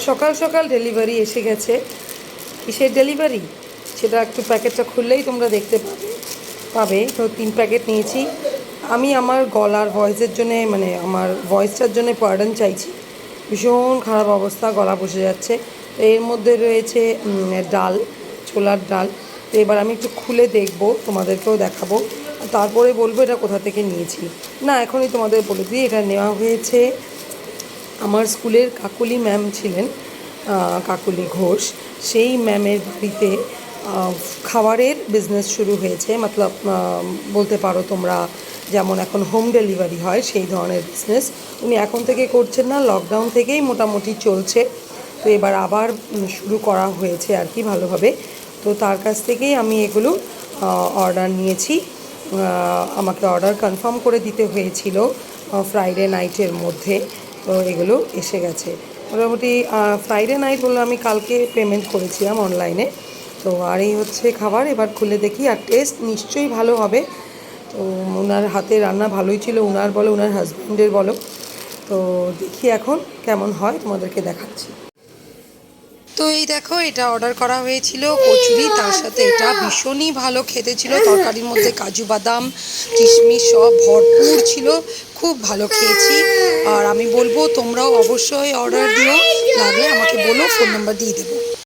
সকাল সকাল ডেলিভারি এসে গেছে। কিসের ডেলিভারি সেটা একটু প্যাকেটটা খুললেই তোমরা দেখতে পাবে। তো 3 প্যাকেট নিয়েছি। আমি আমার গলার ভয়েসের জন্যে, মানে আমার ভয়েসটার জন্যে পার্ডন চাইছি। ভীষণ খারাপ অবস্থা, গলা বসে যাচ্ছে। তো এর মধ্যে রয়েছে ডাল, ছোলার ডাল। তো এবার আমি একটু খুলে দেখব, তোমাদেরকেও দেখাবো, তারপরে বলবো এটা কোথা থেকে নিয়েছি। না, এখনই তোমাদের বলে দিই, এটা নেওয়া হয়েছে আমার স্কুলের কাকলি ম্যাম ছিলেন, কাকলি ঘোষ। সেই ম্যামের বাড়িতে খাবারের বিজনেস শুরু হয়েছে, মতলব বলতে পারো তোমরা যেমন এখন হোম ডেলিভারি হয় সেই ধরনের বিজনেস উনি এখন থেকে করছেন না, লকডাউন থেকেই মোটামুটি চলছে। তো এবার আবার শুরু করা হয়েছে আর কি ভালোভাবে। তো তার কাছ থেকেই আমি এগুলো অর্ডার নিয়েছি। আমাকে অর্ডার কনফার্ম করে দিতে হয়েছিল ফ্রাইডে নাইটের মধ্যে। তো এগুলো এসে গেছে মোটামুটি। ফ্রাইডে নাইট হলো, আমি কালকে পেমেন্ট করেছিলাম অনলাইনে। তো আর এই হচ্ছে খাবার, এবার খুলে দেখি। আর টেস্ট নিশ্চয়ই ভালো হবে। তো ওনার হাতে রান্না ভালোই ছিল, ওনার বলো ওনার হাজব্যান্ডের বলো। তো দেখি এখন কেমন হয়, তোমাদেরকে দেখাচ্ছি। তো এই দেখো, এটা অর্ডার করা হয়েছিল কচুরি, তার সাথে এটা ভীষণই ভালো খেতে ছিল। তরকারির মধ্যে কাজু বাদাম কিশমিশ সব ভরপুর ছিল, খুব ভালো খেয়েছি। আর আমি বলবো তোমরাও অবশ্যই অর্ডার দিও, লাগলে আমাকে বলো, ফোন নাম্বার দিয়ে দেবো।